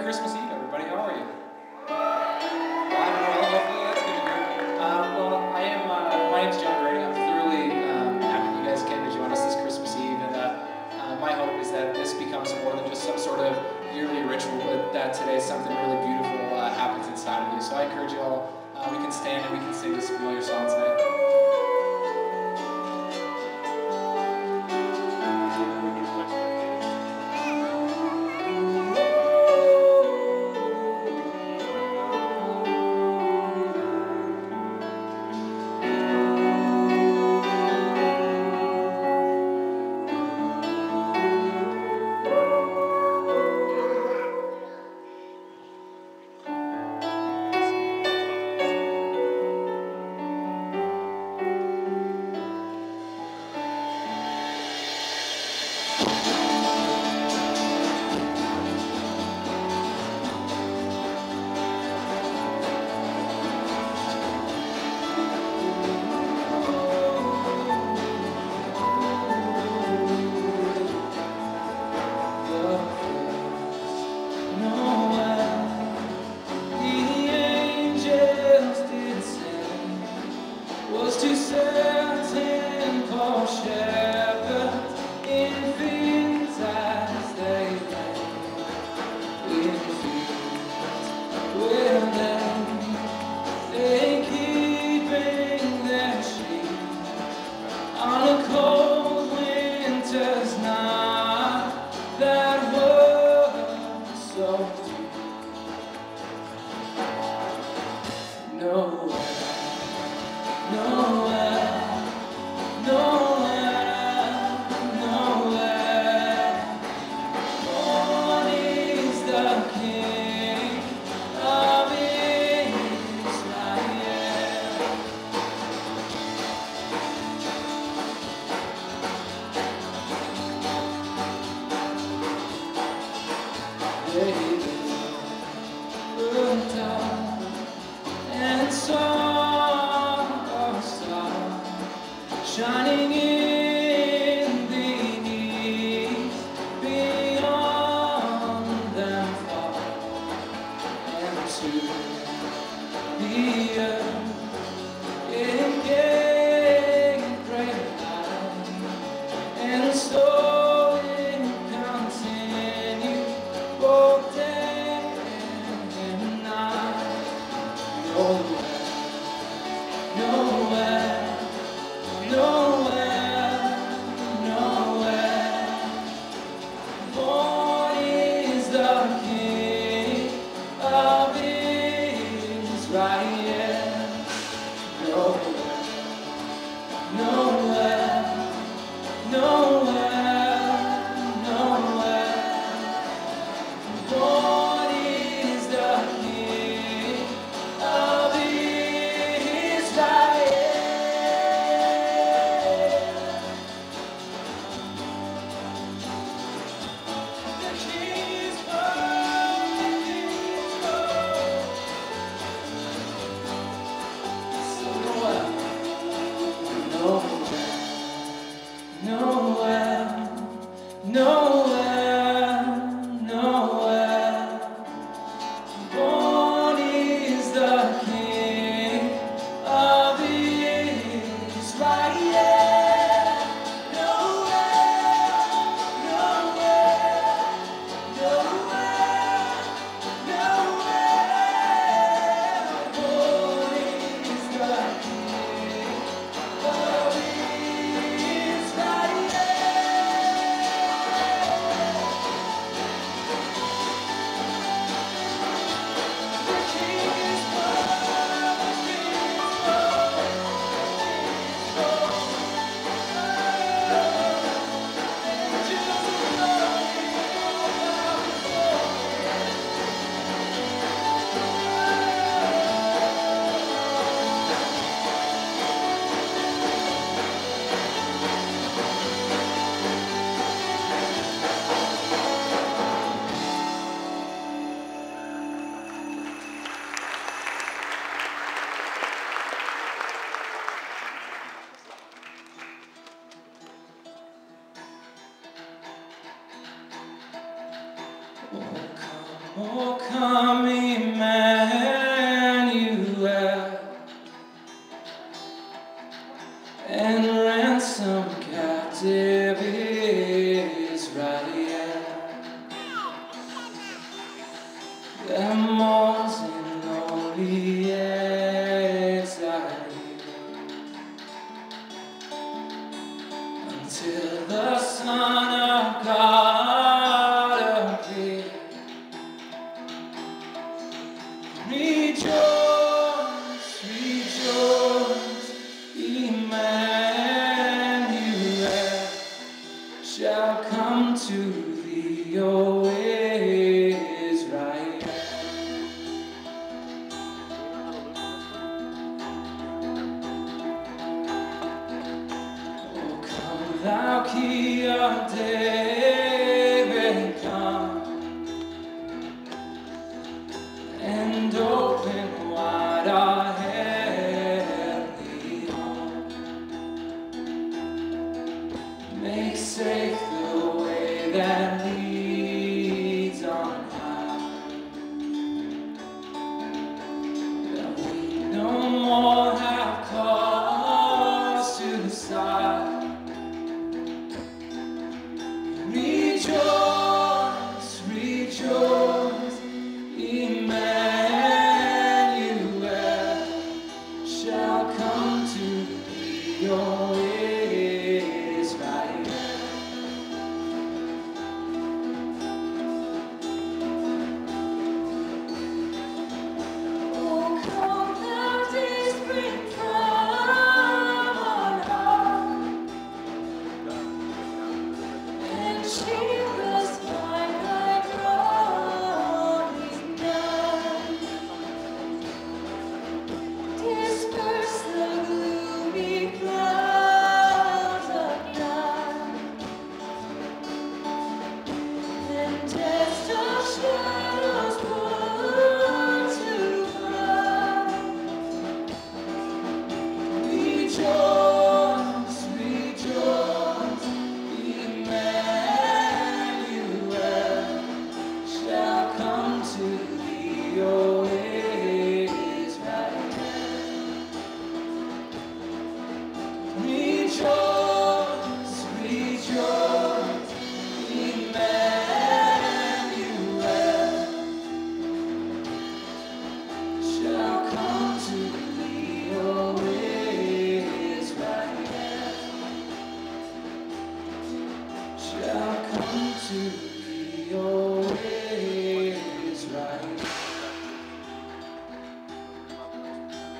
Christmas Eve, everybody. How are you? I'm well. Hopefully that's good to hear. My name's John Gray. I'm thoroughly happy you guys came to join us this Christmas Eve, and my hope is that this becomes more than just some sort of yearly ritual, but that today something really beautiful happens inside of you. So I encourage you all, we can stand and we can sing this familiar song tonight. Shining in the east, beyond them far, and to the earth it gave great light, and so it continued, broke down. Oh, come Emmanuel, and ransom captive Israel that mourns in lonely exile until the Son of God appear. Rejoice, rejoice, Emmanuel shall come to thee, O Israel. Oh, come thou Key of David, come and open wide our heavenly home. Make safe the way that leads on high, that we no more have cause to sigh. Rejoice, rejoice, Emmanuel shall come to thee, O Israel. Oh, come thou day spring from on high, and shield us by thy glowing night. Disperse the gloomy clouds of night, and test of shadows put to flight. Rejoice, rejoice, Emmanuel shall come to thee, O Israel. Rejoice, rejoice, Emmanuel shall come to thee, O Israel. Shall come to thee, O Israel.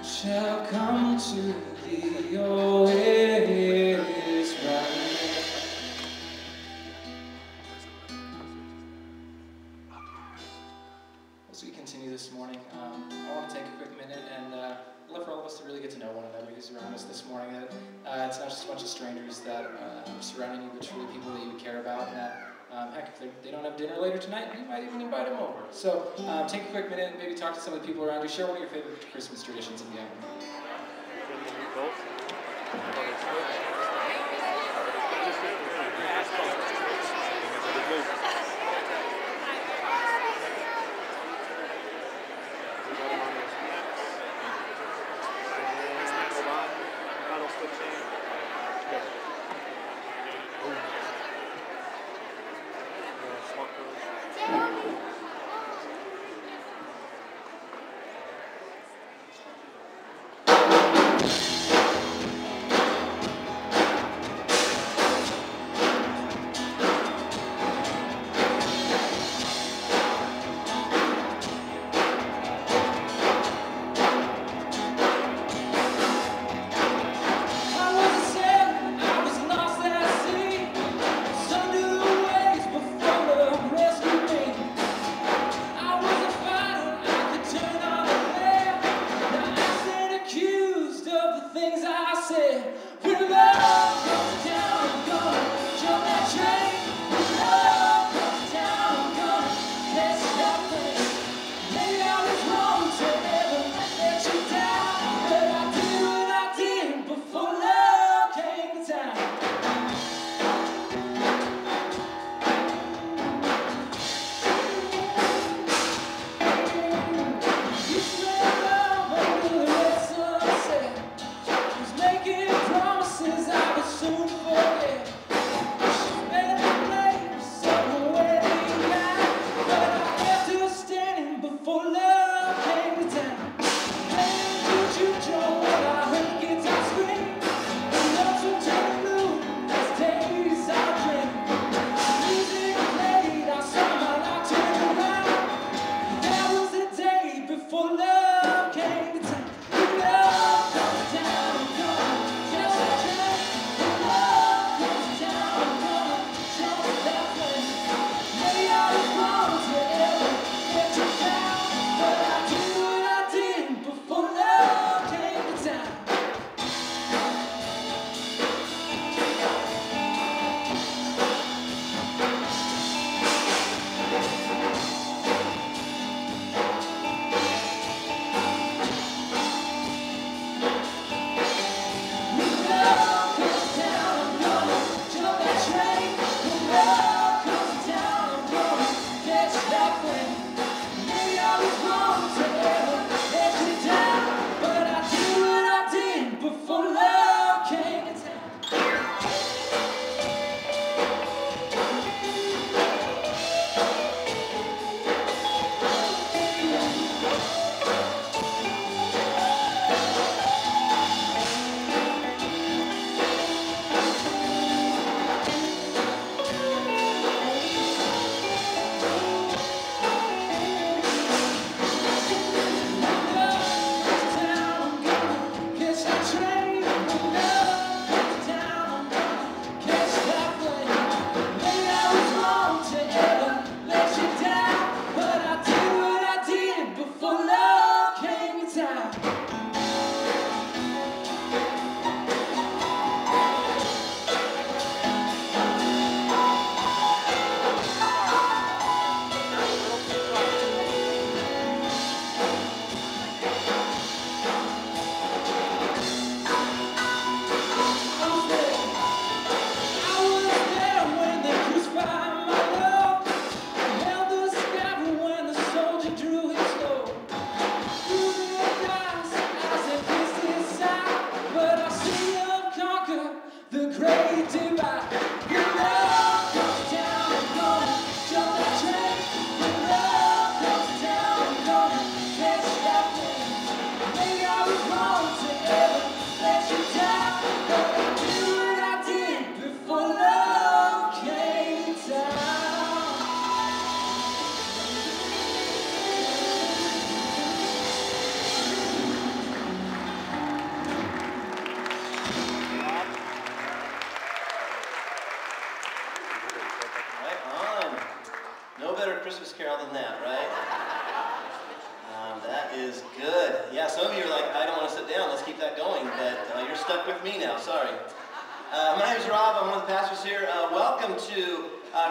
Shall come to thee, O Israel. As we continue this morning, I want to take a quick minute and I'd love for all of us to really get to know one another who's around us this morning. That it's not just a bunch of strangers that are surrounding you, but truly people that you care about. And that, heck, if they don't have dinner later tonight, you might even invite them over. So take a quick minute and maybe talk to some of the people around you. Share one of your favorite Christmas traditions in the afternoon. stuck with me now, sorry. My name is Rob, I'm one of the pastors here. Welcome to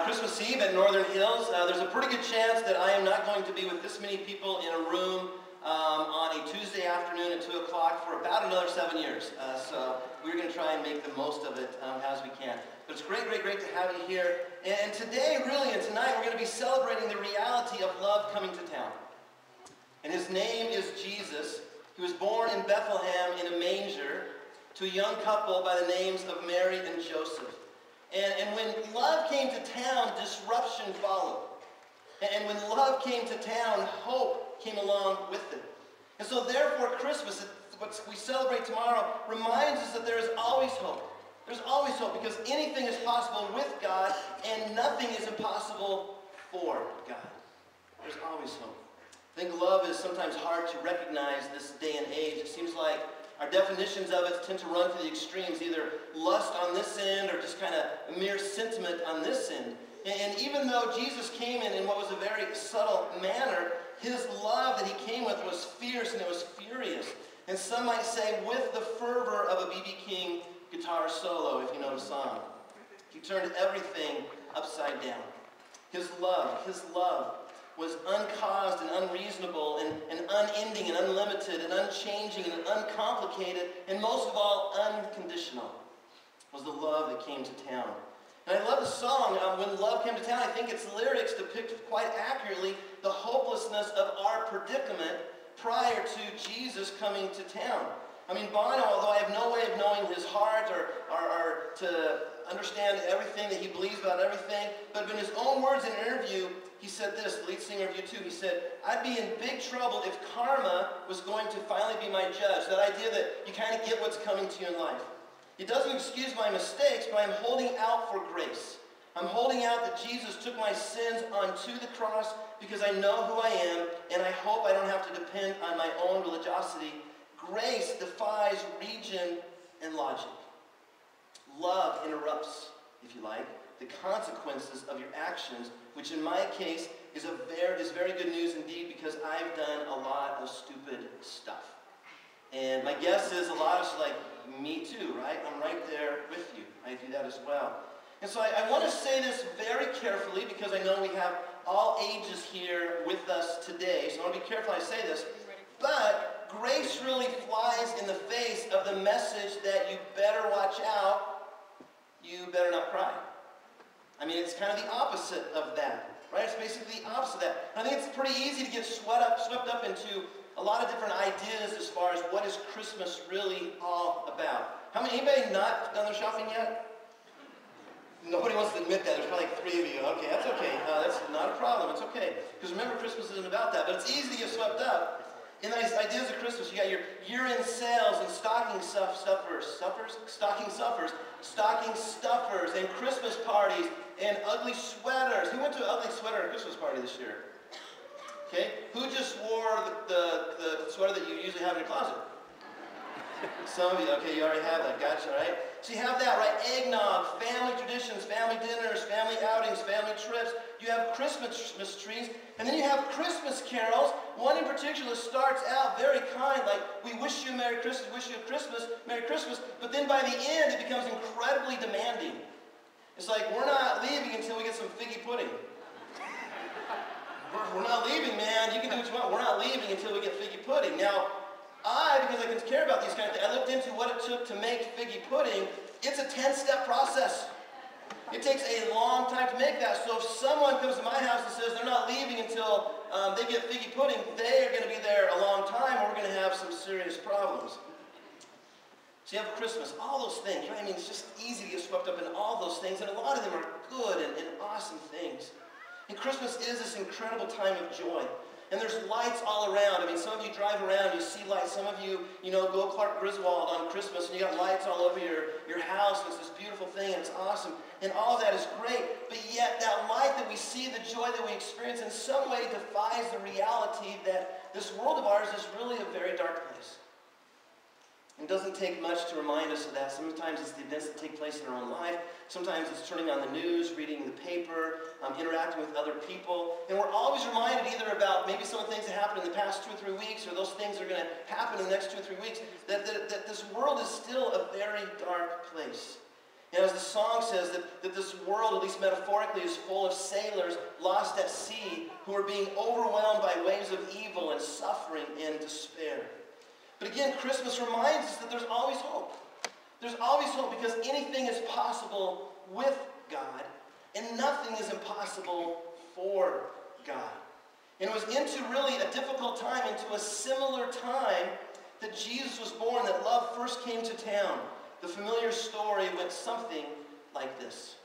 Christmas Eve at Northern Hills. There's a pretty good chance that I am not going to be with this many people in a room on a Tuesday afternoon at 2 o'clock for about another 7 years. So we're going to try and make the most of it as we can. But it's great to have you here. And today, really, and tonight, we're going to be celebrating the reality of love coming to town. And his name is Jesus. He was born in Bethlehem in a manger to a young couple by the names of Mary and Joseph. And when love came to town, disruption followed. And when love came to town, hope came along with it. And so therefore Christmas, what we celebrate tomorrow, reminds us that there is always hope. There's always hope because anything is possible with God and nothing is impossible for God. There's always hope. I think love is sometimes hard to recognize this day and age. It seems like our definitions of it tend to run to the extremes, either lust on this end or just kind of a mere sentiment on this end. And even though Jesus came in what was a very subtle manner, his love that he came with was fierce and it was furious. And some might say with the fervor of a B.B. King guitar solo, if you know the song. He turned everything upside down. His love was uncaused and unreasonable and unending and unlimited and unchanging and uncomplicated and most of all unconditional was the love that came to town. And I love the song, When Love Came to Town. I think its lyrics depict quite accurately the hopelessness of our predicament prior to Jesus coming to town. I mean, Bono, although I have no way of knowing his heart or to understand everything that he believes about everything, but in his own words in an interview, he said this, the lead singer of U2, he said, "I'd be in big trouble if karma was going to finally be my judge." That idea that you kind of get what's coming to you in life. It doesn't excuse my mistakes, but I'm holding out for grace. I'm holding out that Jesus took my sins onto the cross because I know who I am, and I hope I don't have to depend on my own religiosity. Grace defies region and logic. Love interrupts, if you like, the consequences of your actions, which in my case is very good news indeed because I've done a lot of stupid stuff. And my guess is a lot of us are like, me too, right? I'm right there with you. I do that as well. And so I want to say this very carefully because I know we have all ages here with us today. So I want to be careful I say this. But grace really flies in the face of the message that you better watch out, you better not cry. I mean, it's kind of the opposite of that, right? It's basically the opposite of that. I think it's pretty easy to get swept up into a lot of different ideas as far as what is Christmas really all about. Anybody not done their shopping yet? Nobody wants to admit that. There's probably like 3 of you. Okay, that's okay. That's not a problem. It's okay. Because remember, Christmas isn't about that. But it's easy to get swept up in these ideas of Christmas. You got your year-end sales and stocking stuffers, and Christmas parties and ugly sweaters. Who went to an ugly sweater at a Christmas party this year? Okay, who just wore the sweater that you usually have in your closet? Some of you, okay, you already have that, gotcha, right? So you have that, right? Eggnog, family traditions, family dinners, family outings, family trips. You have Christmas trees, and then you have Christmas carols. One in particular starts out very kind, like, we wish you a Merry Christmas, wish you a Christmas, Merry Christmas, but then by the end, it becomes incredibly demanding. It's like, we're not leaving until we get some figgy pudding. We're not leaving, man. You can do what you want. We're not leaving until we get figgy pudding. Now, because I can care about these kind of things, I looked into what it took to make figgy pudding. It's a 10-step process. It takes a long time to make that. So if someone comes to my house and says they're not leaving until they get figgy pudding, they are going to be there a long time, or we're going to have some serious problems. So you have Christmas, all those things, right? I mean, it's just easy to get swept up in all those things, and a lot of them are good and awesome things. And Christmas is this incredible time of joy. And there's lights all around. I mean, some of you drive around, you see lights. Some of you, go Clark Griswold on Christmas, and you got lights all over your house, and it's this beautiful thing, and it's awesome. And all of that is great. But yet, that light that we see, the joy that we experience, in some way defies the reality that this world of ours is really a very dark place. It doesn't take much to remind us of that. Sometimes it's the events that take place in our own life. Sometimes it's turning on the news, reading the paper, interacting with other people. And we're always reminded either about maybe some of the things that happened in the past 2 or 3 weeks, or those things that are going to happen in the next 2 or 3 weeks, that this world is still a very dark place. And as the song says, that this world, at least metaphorically, is full of sailors lost at sea who are being overwhelmed by waves of evil and suffering and despair. But again, Christmas reminds us that there's always hope. There's always hope because anything is possible with God, and nothing is impossible for God. And it was into really a difficult time, into a similar time that Jesus was born, that love first came to town. The familiar story went something like this.